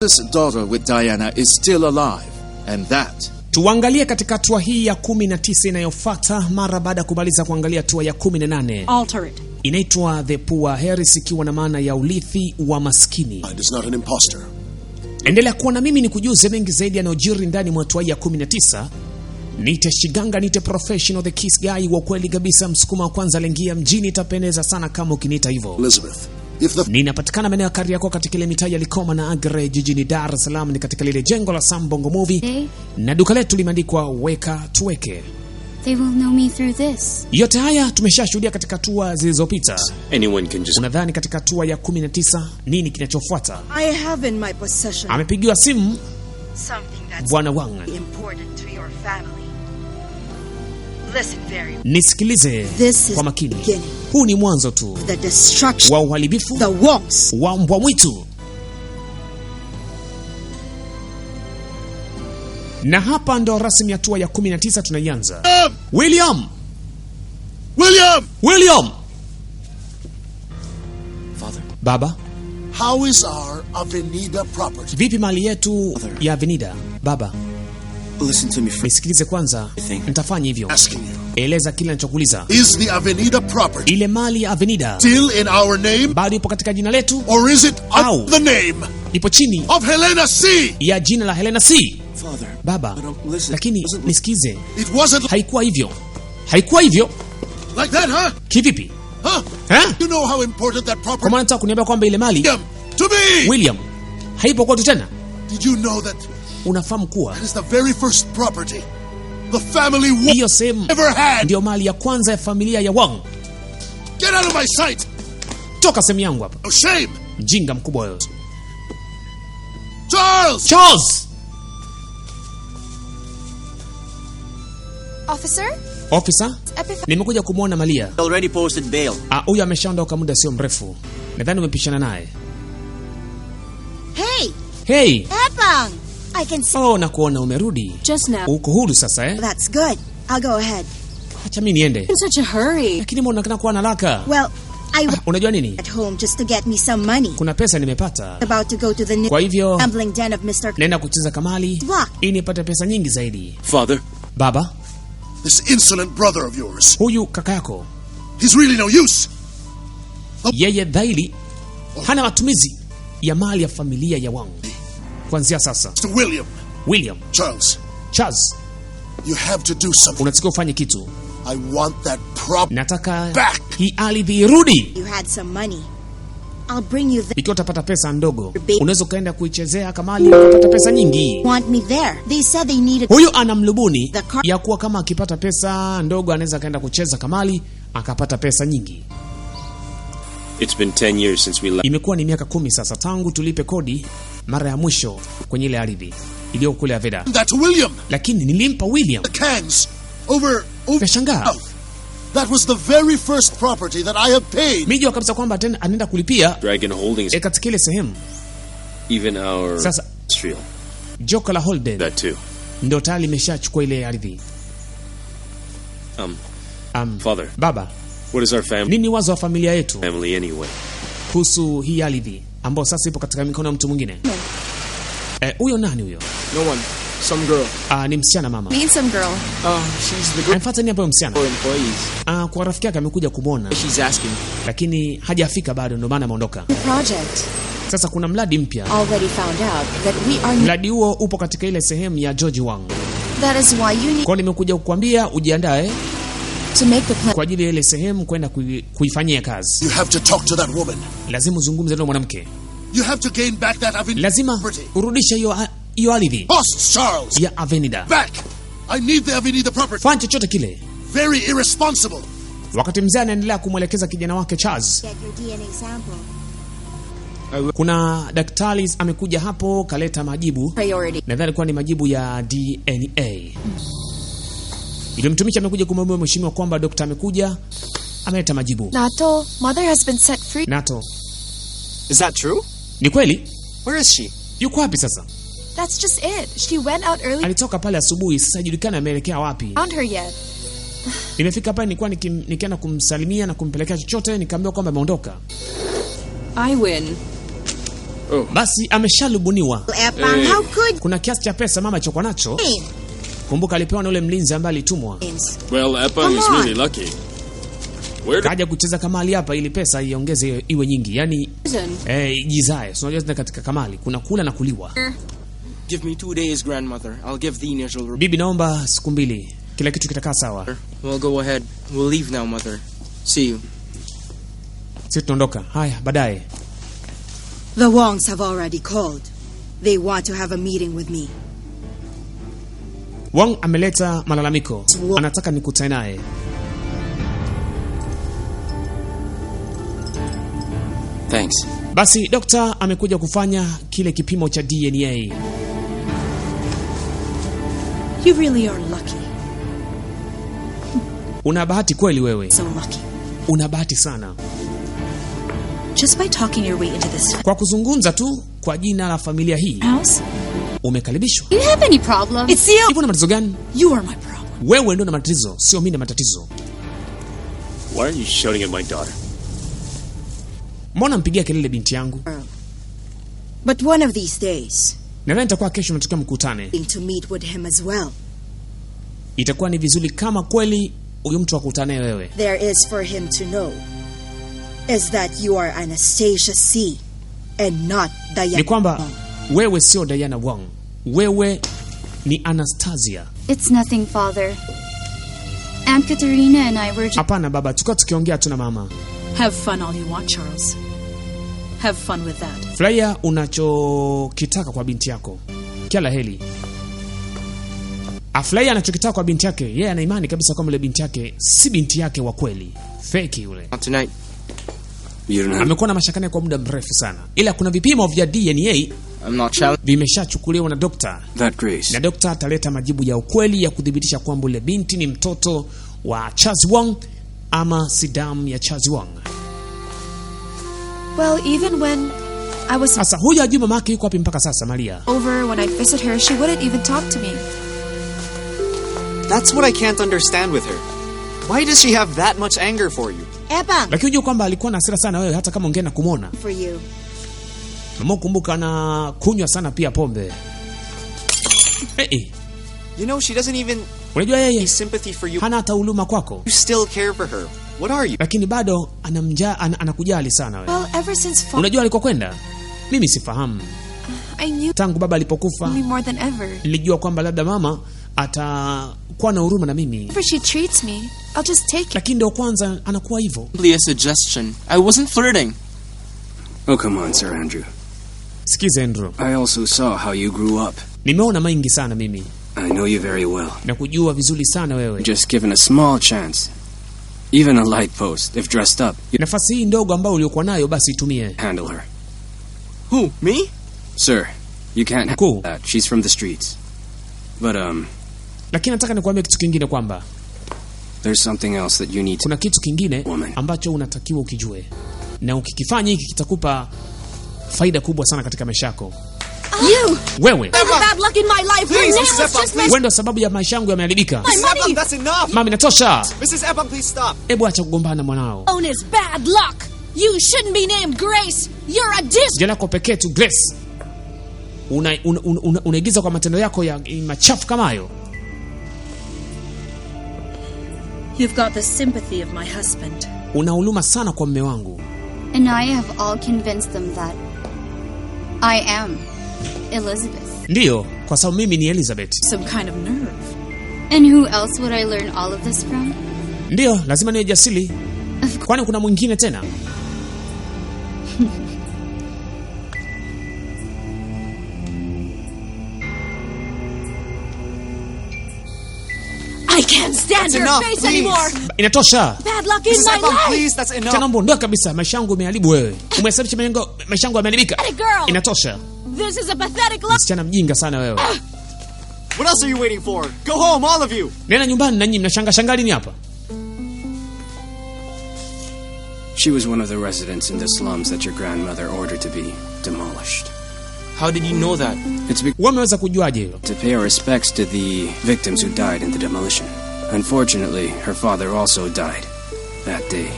This daughter with Diana is still alive, and that. Tuangalie katika hatua hii ya 19 inayofuata mara baada kumaliza kuangalia hatua ya 18. Alter it. Inaitwa The Poor Heiress, ikiwa na maana ya urithi wa maskini. It is not an imposter. Endelea kuwa na mimi nikujuze mengi zaidi yanayojiri ndani mwa hatua ya 19. Nite Shiganga, nite professional, the kiss guy wa kweli kabisa, msukuma wa kwanza lengia mjini. Itapendeza sana kama ukiniita hivyo. Elizabeth, ninapatikana maeneo ya Kariakoo katika ile mitaa ya Likoma na Agre jijini Dar es Salaam, ni katika lile jengo la Sam Bongo Movie. Na duka letu limeandikwa weka tuweke. They will know me through this. Yote haya tumeshashuhudia katika hatua zilizopita. Anyone can just... Unadhani katika hatua ya 19 nini kinachofuata? I have in my possession Amepigiwa simu something that's Bwana Wang. important to your family. Listen very well. Nisikilize kwa makini. Huu ni mwanzo tu The destruction wa uharibifu the Wongs wa mbwa mwitu. Na hapa ndo rasmi hatua ya 19 tunaianza. William! Father. Baba, how is our Avenida property? vipi mali yetu ya Avenida? Baba, Listen to me first. nisikilize kwanza. Nitafanya hivyo. Asking you. Eleza kile ninachokuuliza. Is the Avenida property Ile mali ya Avenida still in our name? bado ipo katika jina letu Or is it Au. under the name ipo chini of Helena C? ya jina la Helena C? Father. Baba, Listen. lakini nisikize. It wasn't Haikuwa hivyo. Haikuwa hivyo. like that, huh? Kivipi? Huh? Ha? You know how important that Kwa property maana nataka kuniambia kwamba ile mali William, to me. William haipo kwetu tena? Did you know that Unafahamu kuwa that is the very first property the family hiyo sehemu ever had? ndio mali ya kwanza ya familia ya Wang? Get out of my sight. Toka sehemu yangu hapa. No shame. Mjinga mkubwa wewe. Charles! Officer? Nimekuja kumwona Malia. Already posted bail. Huyu ameshaondoka muda sio mrefu. Nadhani umepishana naye. Hey! Epang! I can see. Oh, nakuona umerudi. Just now. Uko huru sasa eh? That's good. I'll go ahead. Acha mimi niende. In such a hurry. Lakini mbona unaonekana kuwa na haraka? Well, I went Unajua nini? at home just to get me some money. Kuna pesa nimepata. About to go to the new Kwa hivyo gambling den of Mr. naenda kucheza kamali What? ili nipate pesa nyingi zaidi. Father. Baba, This insolent brother of yours. huyu kaka yako He's really no use. yeye dhaili hana matumizi ya mali ya familia ya Wang. Kuanzia sasa, Mr. William, Charles, you have to do something. unatakiwa ufanye kitu. I want that prop Nataka back. hii ardhi irudi. You had some money. I'll bring you there. Ikiwa utapata pesa ndogo, unaweza kaenda kuichezea kamali ukapata pesa nyingi. Want me there? They said they needed. Huyu ana mlubuni ya kuwa kama akipata pesa ndogo anaweza kaenda kucheza kamali akapata pesa nyingi. It's been 10 years since we left. Imekuwa ni miaka 10 sasa tangu tulipe kodi mara ya mwisho kwenye ile ardhi iliyo kule Aveda. That to William. Lakini nilimpa William. The cans over. Kashangaa. That was the very first property that I have paid. Mijua kabisa kwamba tena anaenda kulipia Dragon Holdings. katika ile sehemu. Even our Sasa industrial. Joka la Holden That too. ndio tayari limeshachukua ile ardhi. Father. Baba, What is our family? nini wazo wa familia yetu Family anyway. kuhusu hii ardhi ambayo sasa ipo katika mikono ya mtu mwingine? Huyo nani huyo? No one. Some girl. Ni msichana mama. Meet some girl. She's the girl Anafuata ni hapo msichana. for employees. Kwa rafiki yake amekuja kumwona She's asking. lakini hajafika bado, ndio maana ameondoka. The project. Sasa kuna mradi mpya. Already found out that we are. Mradi huo upo katika ile sehemu ya George Wang. That is why you need Kwa nimekuja kukuambia ujiandae to make the plan. kwa ajili ya ile sehemu kwenda kuifanyia kazi. You have to talk to that woman. Lazima uzungumze na mwanamke. You have to gain back that Avenida Lazima property. urudishe hiyo ardhi Boss Charles. ya Avenida. Back. I need the Avenida property. Fanya chochote kile. Very irresponsible. Wakati mzee anaendelea kumwelekeza kijana wake Charles, Get your DNA sample. kuna daktari amekuja hapo kaleta majibu. Priority. Nadhani kwa ni majibu ya DNA. Ile mtumishi amekuja kumwambia mheshimiwa kwamba daktari amekuja ameleta majibu. Nato, mother has been set free. Nato, Is that true? ni kweli? Where is she? Yuko wapi sasa? That's just it. She went out early. Alitoka pale asubuhi, sasa hajulikani ameelekea wapi. Found her yet. Nimefika pale nilikuwa nikienda kumsalimia na kumpelekea chochote, nikaambiwa kwamba ameondoka. I win. basi ameshalubuniwa. Epang, how could Kuna kiasi cha pesa mama chokwa nacho. Kumbuka alipewa na ule mlinzi ambaye alitumwa. Well, Epang is really lucky. Kaja kucheza kamali hapa ili pesa iongeze iwe nyingi. Yaani jizae. Unajua zina katika kamali kuna kula na kuliwa. Give me 2 days, grandmother. I'll give the initial. Bibi, naomba siku 2. Kila kitu kitakaa sawa. Well, go ahead. We'll leave now, mother. See you. Sisi tunaondoka. Haya, baadaye. the Wongs have already called? They want to have a meeting with me. Wang ameleta malalamiko. Anataka nikutane naye. Thanks. Basi dokta amekuja kufanya kile kipimo cha DNA. You really are lucky. Una bahati kweli wewe. So lucky. Una bahati sana. Just by talking your way into this Kwa kuzungumza tu kwa jina la familia hii House? umekaribishwa. You have any problem? It's you. Hivyo na matatizo gani? You are my problem. Wewe ndio na matatizo, sio mimi na matatizo. Why are you shouting at my daughter? Mbona mpigia kelele binti yangu? But one of these days, Nadhani itakuwa kesho mnatokea mkutane. to meet with him as well. Itakuwa ni vizuri kama kweli huyu mtu akutane wewe. There is for him to know is that you are Anastasia C. and not Diana. Ni kwamba wewe sio Diana Wong. Wewe ni Anastasia. It's nothing, Father. Aunt Katerina and I were just... Hapana baba, tukao tukiongea tu na mama. Have fun all you want, Charles. Have fun with that. Furahia unachokitaka kwa binti yako. Kila heri. Afurahia anachokitaka kwa binti yake. Yeye ana imani kabisa kwamba ile binti yake si binti yake wa kweli. Fake yule. Not tonight. You don't have... Amekuwa na mashaka naye kwa muda mrefu sana. Ila kuna vipimo vya DNA I'm not challenging vimeshachukuliwa na dokta. That Grace. Na dokta ataleta majibu ya ukweli ya kudhibitisha kwamba ile binti ni mtoto wa Charles Wong ama si damu ya Charles Wong. Well, even when I was Sasa huyu ajui mama yake yuko wapi mpaka sasa Maria. over, when I'd visit her, she wouldn't even talk to me. That's what I can't understand with her. Why does she have that much anger for you? Epang, Lakini unajua kwamba alikuwa na hasira sana wewe hata kama ungeenda kumuona. for you. Mama kumbuka na kunywa sana pia pombe. You know, she doesn't even Unajua have yeye sympathy for you. hana hata huruma kwako. You still care for her. What are you? Lakini bado anakujali sana wewe. Well, ever since Unajua alikokwenda? Mimi sifahamu. I knew Tangu baba alipokufa me more than ever. nilijua kwamba labda mama atakuwa na huruma na mimi. Whenever she treats me, I'll just take it. Lakini ndio kwanza anakuwa hivyo. a suggestion. I wasn't flirting. Oh, come on, Sir Andrew. Sikiza Andrew. I also saw how you grew up. Nimeona mengi sana mimi. I know you very well. Na kujua vizuri sana wewe. Just given a small chance, even a light post, if dressed up, you Nafasi hii ndogo ambayo uliokuwa nayo basi itumie. handle her. Who? Me? Sir, you can't Cool. handle that. She's from the streets. But, Lakini nataka nikuambie kitu kingine kwamba there's something else that you need to... kuna kitu kingine Woman. ambacho unatakiwa ukijue. Na ukikifanya hiki kitakupa faida kubwa sana katika maisha yako. You! Wewe, Bad luck in my life! Please, Your name Mrs. was Epang, just please. wewe ndio sababu ya maisha yangu yameharibika. Epang, that's enough! Mama, inatosha. Mrs. Epang, please stop. Hebu acha kugombana na mwanao. Own is bad luck. You shouldn't be named Grace. You're a Jina lako pekee tu Grace. Unaigiza kwa matendo yako ya machafu kama hayo. You've got the sympathy of my husband. Una huruma sana kwa mume wangu. And I have all convinced them that I am Elizabeth. Ndiyo, kwa sababu mimi ni Elizabeth. Some kind of nerve. And who else would I learn all of this from? Ndiyo, lazima niwe jasiri. Kwani kuna mwingine tena? I can't stand That's your enough, face please. anymore. Inatosha. Bad luck in Mrs. my Epang, life. please, that's enough. Tena mbona kabisa maisha yangu umeharibu wewe. Umesababisha maisha yangu yameharibika. Pathetic girl. Inatosha. This is a pathetic luck. Msichana mjinga sana wewe. What else are you waiting for? Go home, all of you. Nenda nyumbani na nyinyi mnashanga nini hapa? She was one of the residents in the slums that your grandmother ordered to be demolished. How did you know that? It's because Wewe umeweza kujuaje hilo? to pay our respects to the victims who died in the demolition. Unfortunately, her father also died that day.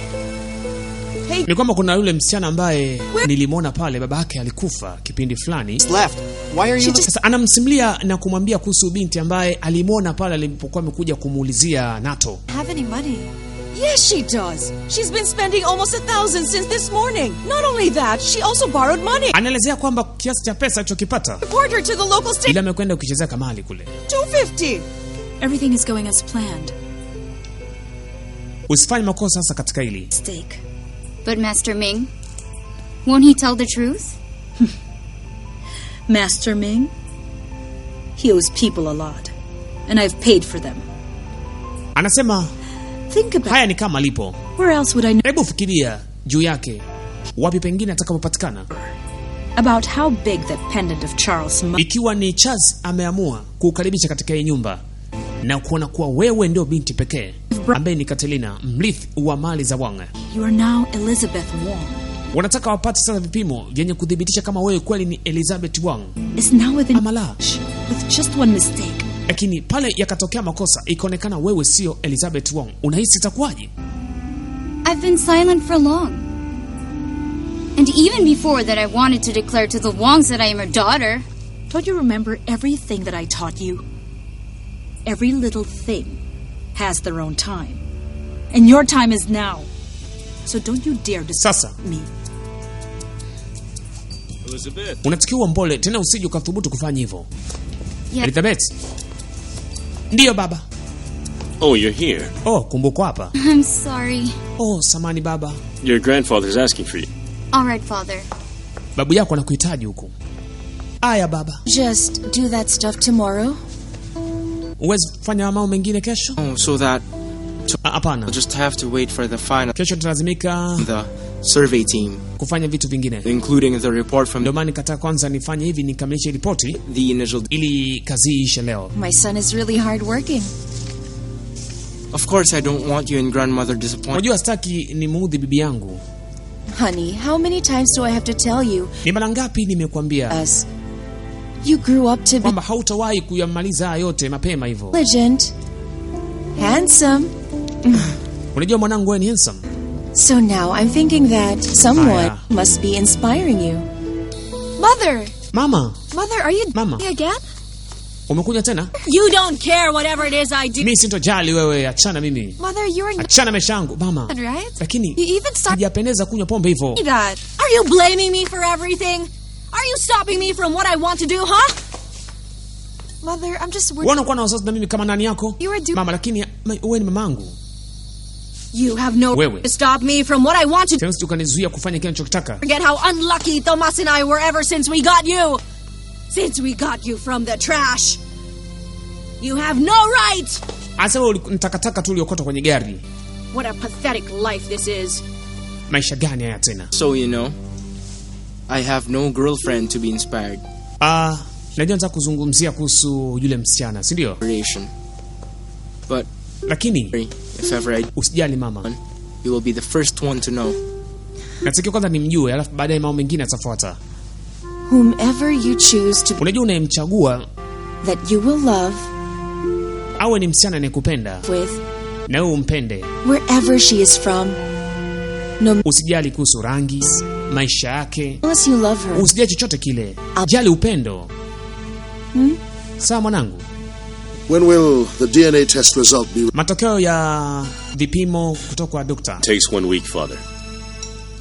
Ni kwamba kuna yule msichana ambaye nilimwona pale, baba yake alikufa kipindi fulani. Left. Why are you... Sasa anamsimulia na kumwambia kuhusu binti ambaye alimwona pale alipokuwa amekuja kumuulizia Nato. Have any money? Yes, she does. She's been spending almost 1,000 since this morning. Not only that, she also borrowed money. Anaelezea kwamba kiasi cha pesa alichokipata Report her to the local state. Ila amekwenda kuchezea kamali kule. 250. Everything is going as planned. Usifanye makosa sasa katika hili. Mistake. But Master Ming, won't he tell the truth? Master Ming? He owes people a lot. And I've paid for them. Anasema Think about haya ni kama lipo. where else would I know Hebu fikiria juu yake, wapi pengine atakapopatikana. about how big that pendant of Charles must... Ikiwa ni Charles ameamua kukaribisha katika hii nyumba na kuona kuwa wewe ndio binti pekee ambaye ni Catalina, mrithi wa mali za Wang. You are now Elizabeth Wong. Wanataka wapate sasa vipimo vyenye kudhibitisha kama wewe kweli ni Elizabeth Wang Is now within ama la. with just one mistake. Lakini pale yakatokea makosa, ikaonekana wewe sio Elizabeth Wang, unahisi itakuwaje? I've been silent for long. And even before that, I wanted to declare to the Wongs that I am her daughter. Don't you remember everything that I taught you? Every little thing has their own time. And your time is now. So don't you dare to Sasa me. Elizabeth. unatakiwa mbole tena, usije ukathubutu kufanya hivyo. Yeah. Elizabeth. Ndiyo baba. Oh, you're here. Oh, kumbuko hapa. I'm sorry. Oh, samani baba. Your grandfather's asking for you. All right, Father. Babu yako anakuhitaji huku. Aya baba. Just do that stuff tomorrow. Uwezi kufanya mambo mengine kesho? Oh, so that Hapana. I'll just have to wait for the final Kesho tutalazimika the survey team, kufanya vitu vingine. including the report from Ndio maana nikataa kwanza nifanye hivi, nikamilishe ripoti the initial. ili kazi iishe leo. My son is really hardworking. Of course, I don't want you and grandmother disappointed. Unajua sitaki nimuudhi bibi yangu. Honey, how many times do I have to tell you? Ni mara ngapi nimekuambia Us. You grew up to be kwamba hautawahi kuyamaliza haya yote mapema hivyo. intelligent, handsome. Unajua mwanangu wewe ni handsome. So now I'm thinking that someone Aya. must be inspiring you. Mother! Mama, Mother, are you Mama. again? umekuja tena? You don't care whatever it is I do. Mimi sintojali wewe, achana mimi. Mother, you're not Achana maisha yangu, mama. right? Lakini You even started sijapendeza kunywa pombe hivyo. that. Are you blaming me for everything? Are you stopping me from what I want to do, huh? Mother, I'm just worried. Unakuwa na wasiwasi na mimi kama nani yako? You are Mama, lakini wewe ni mamangu. You have no Wewe. right to stop me from what I want to do. Tena ukanizuia kufanya kile ninachotaka. Forget how unlucky Thomas and I were ever since we got you. Since we got you from the trash. You have no right. Asa wewe nitakataka tu uliokota kwenye gari. What a pathetic life this is. Maisha gani haya tena? So you know, I have no girlfriend to be inspired. Najua nataka kuzungumzia kuhusu yule msichana, si ndio? But Lakini if ever I usijali mama. you will be the first one to know. Nataka kwanza nimjue, alafu baadaye mambo mengine yatafuata. Whomever you choose to Unajua unayemchagua that you will love awe ni msichana anayekupenda with na wewe umpende. wherever she is from. No, Usijali kuhusu rangi, maisha yake. unless you love her. Usijali chochote kile. Jali upendo. Sawa mwanangu? When will the DNA test result be? Matokeo ya vipimo kutoka kwa daktari. Takes 1 week, Father.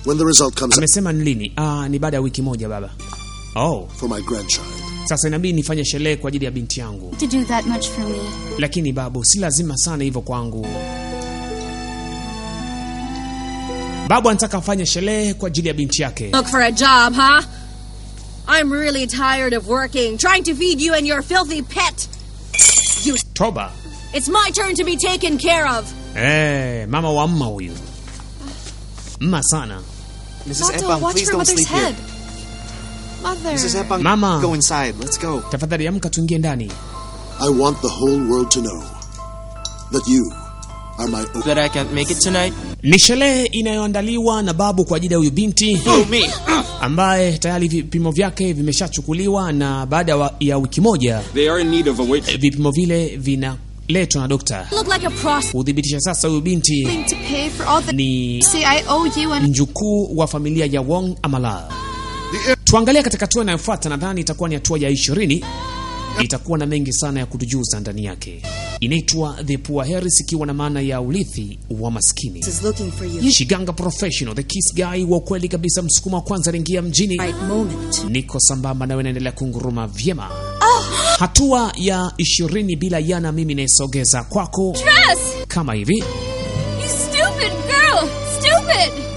When the result comes Amesema ni lini? Ni baada ya wiki moja baba. Oh, for my grandchild. sasa inabidi nifanye sherehe kwa ajili ya binti yangu. To do that much for me. Lakini babu, si lazima sana hivyo kwangu. Babu anataka afanye sherehe kwa ajili ya binti yake. Look for a job, huh? I'm really tired of working, trying to feed you and your filthy pet. Toba. It's my turn to be taken care of. Mama wa mma huyu. Mma sana. Mrs. Epang, please don't sleep here. Mother. Mrs. Epang, Mama. go inside. Let's go. Tafadhali amka tuingie ndani. I want the whole world to know that you are my That I can't make it tonight. Ni sherehe inayoandaliwa na babu kwa ajili ya huyu binti ambaye tayari vipimo vyake vimeshachukuliwa, na baada ya wiki moja They are in need of a wait. vipimo vile letwa na dokta Look like a prostitute. kudhibitisha sasa huyu binti To pay for all the ni say I owe you and mjukuu wa familia ya Wong Amala. Tuangalia katika hatua inayofuata, nadhani itakuwa ni hatua ya 20. Itakuwa na mengi sana ya kutujuza ndani yake. Inaitwa The Poor Heiress, ikiwa na maana ya urithi wa maskini. Is looking for you. Shiganga Professional, the kiss guy wa kweli kabisa, msukuma wa kwanza ringia mjini. Right moment. Niko sambamba nawe, naendelea kunguruma vyema. Hatua ya 20 bila yana, mimi naisogeza kwako Dress! kama hivi. You stupid girl! Stupid!